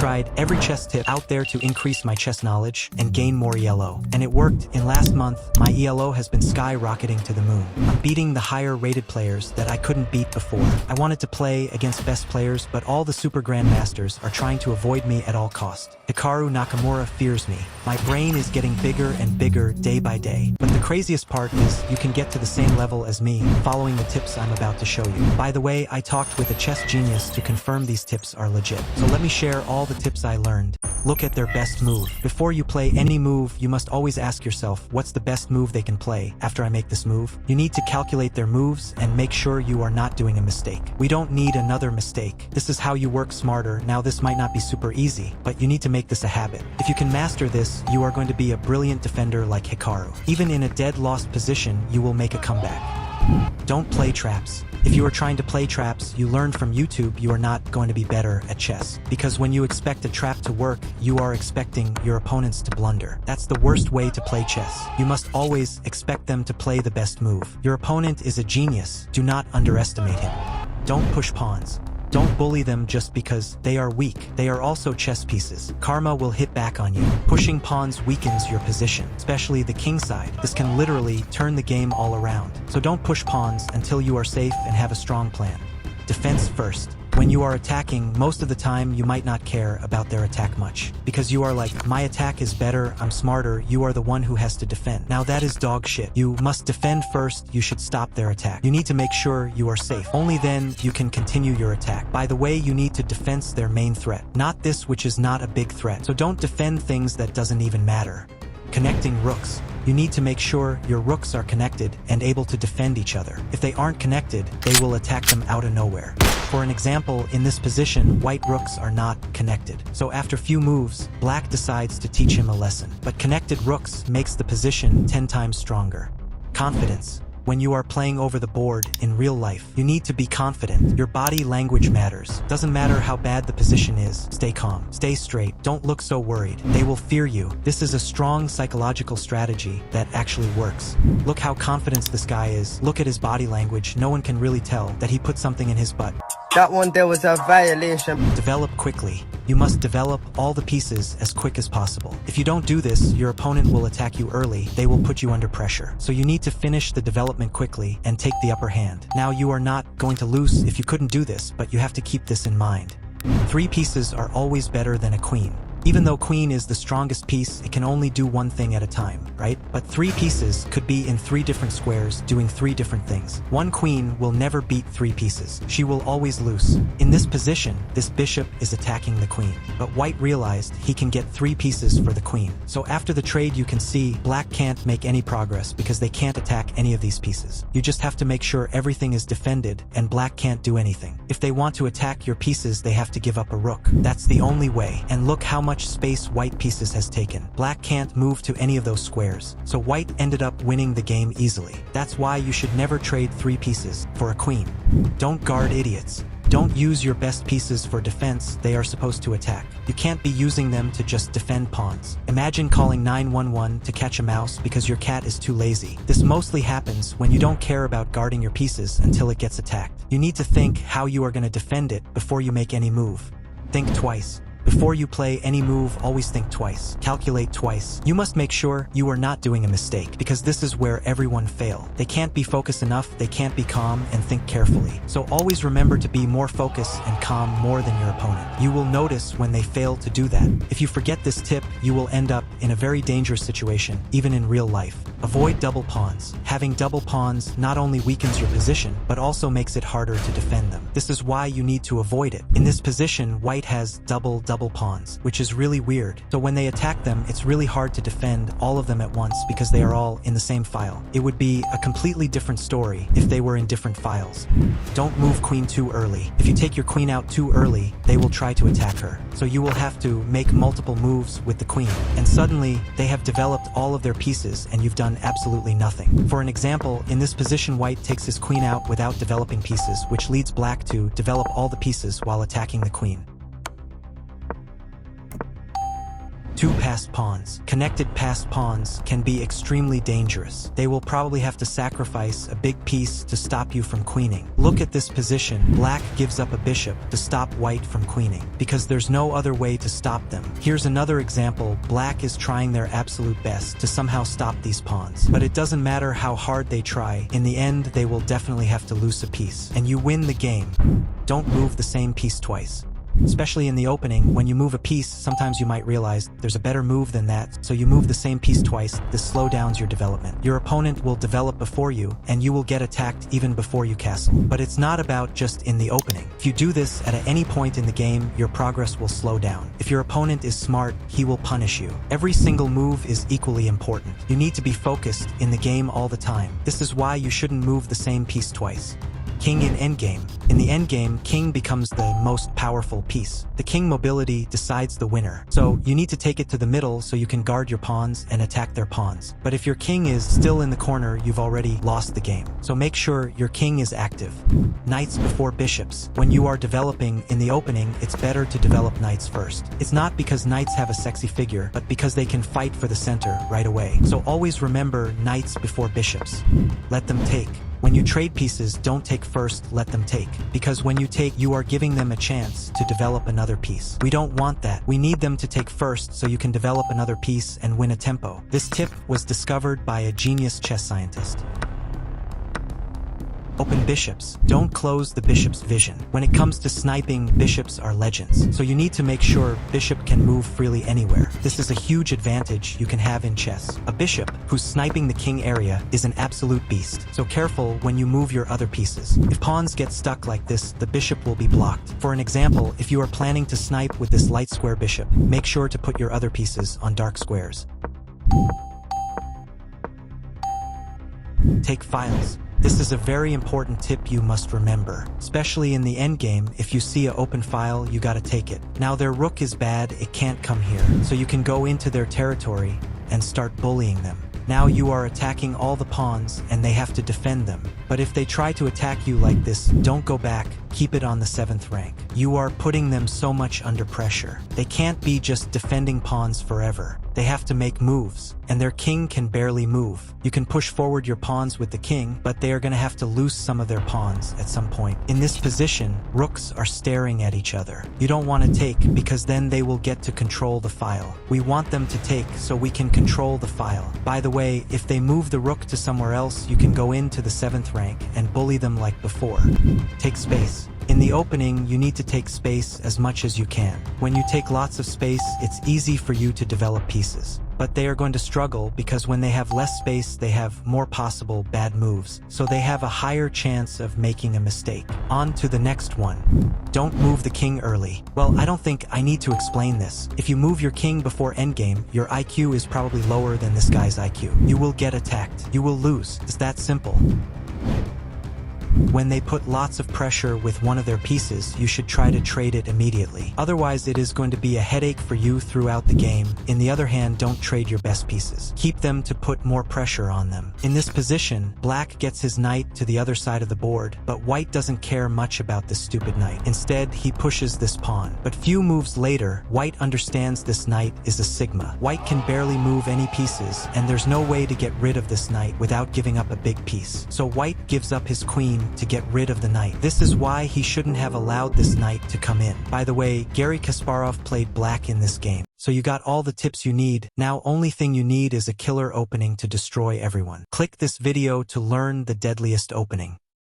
tried every chess tip out there to increase my chess knowledge and gain more ELO. And it worked. In last month, my ELO has been skyrocketing to the moon. I'm beating the higher rated players that I couldn't beat before. I wanted to play against best players, but all the super grandmasters are trying to avoid me at all cost. Hikaru Nakamura fears me. My brain is getting bigger and bigger day by day. But the craziest part is you can get to the same level as me following the tips I'm about to show you. By the way, I talked with a chess genius to confirm these tips are legit. So let me share all the tips I learned. Look at their best move. Before you play any move, you must always ask yourself, what's the best move they can play after I make this move? You need to calculate their moves and make sure you are not doing a mistake. We don't need another mistake. This is how you work smarter. Now this might not be super easy, but you need to make this a habit. If you can master this, you are going to be a brilliant defender like Hikaru. Even in a dead lost position, you will make a comeback. Don't play traps. If you are trying to play traps you learned from YouTube, you are not going to be better at chess. Because when you expect a trap to work, you are expecting your opponents to blunder. That's the worst way to play chess. You must always expect them to play the best move. Your opponent is a genius. Do not underestimate him. Don't push pawns. Don't bully them just because they are weak. They are also chess pieces. Karma will hit back on you. Pushing pawns weakens your position, especially the king side. This can literally turn the game all around. So don't push pawns until you are safe and have a strong plan. Defense first. When you are attacking, most of the time you might not care about their attack much. Because you are like, my attack is better, I'm smarter, you are the one who has to defend. Now that is dog shit. You must defend first, you should stop their attack. You need to make sure you are safe. Only then you can continue your attack. By the way, you need to defense their main threat, not this which is not a big threat. So don't defend things that doesn't even matter. Connecting rooks. You need to make sure your rooks are connected and able to defend each other. If they aren't connected, they will attack them out of nowhere. For an example, in this position, white rooks are not connected. So after few moves, black decides to teach him a lesson. But connected rooks makes the position 10 times stronger. Confidence. When you are playing over the board in real life, you need to be confident. Your body language matters. Doesn't matter how bad the position is. Stay calm. Stay straight. Don't look so worried. They will fear you. This is a strong psychological strategy that actually works. Look how confident this guy is. Look at his body language. No one can really tell that he put something in his butt. That one there was a violation. Develop quickly. You must develop all the pieces as quick as possible. If you don't do this, your opponent will attack you early. They will put you under pressure. So you need to finish the development quickly and take the upper hand. Now you are not going to lose if you couldn't do this, but you have to keep this in mind. 3 pieces are always better than a queen. Even though queen is the strongest piece, it can only do one thing at a time, right? But 3 pieces could be in 3 different squares doing 3 different things. One queen will never beat 3 pieces. She will always lose. In this position, this bishop is attacking the queen. But white realized he can get 3 pieces for the queen. So after the trade you can see black can't make any progress because they can't attack any of these pieces. You just have to make sure everything is defended and black can't do anything. If they want to attack your pieces, they have to give up a rook. That's the only way. And look how much space white pieces has taken. Black can't move to any of those squares. So white ended up winning the game easily. That's why you should never trade 3 pieces for a queen. Don't guard idiots. Don't use your best pieces for defense. They are supposed to attack. You can't be using them to just defend pawns. Imagine calling 911 to catch a mouse because your cat is too lazy. This mostly happens when you don't care about guarding your pieces until it gets attacked. You need to think how you are going to defend it before you make any move. Think twice. Before you play any move, always think twice. Calculate twice. You must make sure you are not doing a mistake, because this is where everyone fail. They can't be focused enough, they can't be calm and think carefully. So always remember to be more focused and calm more than your opponent. You will notice when they fail to do that. If you forget this tip, you will end up in a very dangerous situation, even in real life. Avoid double pawns. Having double pawns not only weakens your position, but also makes it harder to defend them. This is why you need to avoid it. In this position, white has double pawns, which is really weird. So when they attack them, it's really hard to defend all of them at once because they are all in the same file. It would be a completely different story if they were in different files. Don't move queen too early. If you take your queen out too early, they will try to attack her. So you will have to make multiple moves with the queen. And suddenly, they have developed all of their pieces and you've done absolutely nothing. For an example, in this position, white takes his queen out without developing pieces, which leads black to develop all the pieces while attacking the queen. 2 passed pawns. Connected passed pawns can be extremely dangerous. They will probably have to sacrifice a big piece to stop you from queening. Look at this position. Black gives up a bishop to stop white from queening, because there's no other way to stop them. Here's another example. Black is trying their absolute best to somehow stop these pawns. But it doesn't matter how hard they try, in the end they will definitely have to lose a piece. And you win the game. Don't move the same piece twice. Especially in the opening, when you move a piece, sometimes you might realize there's a better move than that, so you move the same piece twice. This slows down your development. Your opponent will develop before you, and you will get attacked even before you castle. But it's not about just in the opening. If you do this at any point in the game, your progress will slow down. If your opponent is smart, he will punish you. Every single move is equally important. You need to be focused in the game all the time. This is why you shouldn't move the same piece twice. King in endgame. In the endgame, king becomes the most powerful piece. The king mobility decides the winner. So you need to take it to the middle so you can guard your pawns and attack their pawns. But if your king is still in the corner, you've already lost the game. So make sure your king is active. Knights before bishops. When you are developing in the opening, it's better to develop knights first. It's not because knights have a sexy figure, but because they can fight for the center right away. So always remember knights before bishops. Let them take. When you trade pieces, don't take first, let them take. Because when you take, you are giving them a chance to develop another piece. We don't want that. We need them to take first so you can develop another piece and win a tempo. This tip was discovered by a genius chess scientist. Open bishops. Don't close the bishop's vision. When it comes to sniping, bishops are legends. So you need to make sure bishop can move freely anywhere. This is a huge advantage you can have in chess. A bishop who's sniping the king area is an absolute beast. So careful when you move your other pieces. If pawns get stuck like this, the bishop will be blocked. For an example, if you are planning to snipe with this light square bishop, make sure to put your other pieces on dark squares. Take files. This is a very important tip you must remember. Especially in the endgame, if you see an open file, you gotta take it. Now their rook is bad, it can't come here. So you can go into their territory and start bullying them. Now you are attacking all the pawns and they have to defend them. But if they try to attack you like this, don't go back, keep it on the 7th rank. You are putting them so much under pressure. They can't be just defending pawns forever. They have to make moves, and their king can barely move. You can push forward your pawns with the king, but they are going to have to lose some of their pawns at some point. In this position, rooks are staring at each other. You don't want to take, because then they will get to control the file. We want them to take so we can control the file. By the way, if they move the rook to somewhere else, you can go into the 7th rank and bully them like before. Take space. In the opening, you need to take space as much as you can. When you take lots of space, it's easy for you to develop pieces. But they are going to struggle because when they have less space, they have more possible bad moves. So they have a higher chance of making a mistake. On to the next one. Don't move the king early. Well, I don't think I need to explain this. If you move your king before endgame, your IQ is probably lower than this guy's IQ. You will get attacked. You will lose. It's that simple. When they put lots of pressure with one of their pieces, you should try to trade it immediately. Otherwise, it is going to be a headache for you throughout the game. In the other hand, don't trade your best pieces. Keep them to put more pressure on them. In this position, black gets his knight to the other side of the board, but white doesn't care much about this stupid knight. Instead, he pushes this pawn. But few moves later, white understands this knight is a sigma. White can barely move any pieces, and there's no way to get rid of this knight without giving up a big piece. So white gives up his queen to get rid of the knight. This is why he shouldn't have allowed this knight to come in. By the way, Garry Kasparov played black in this game. So you got all the tips you need. Now only thing you need is a killer opening to destroy everyone. Click this video to learn the deadliest opening.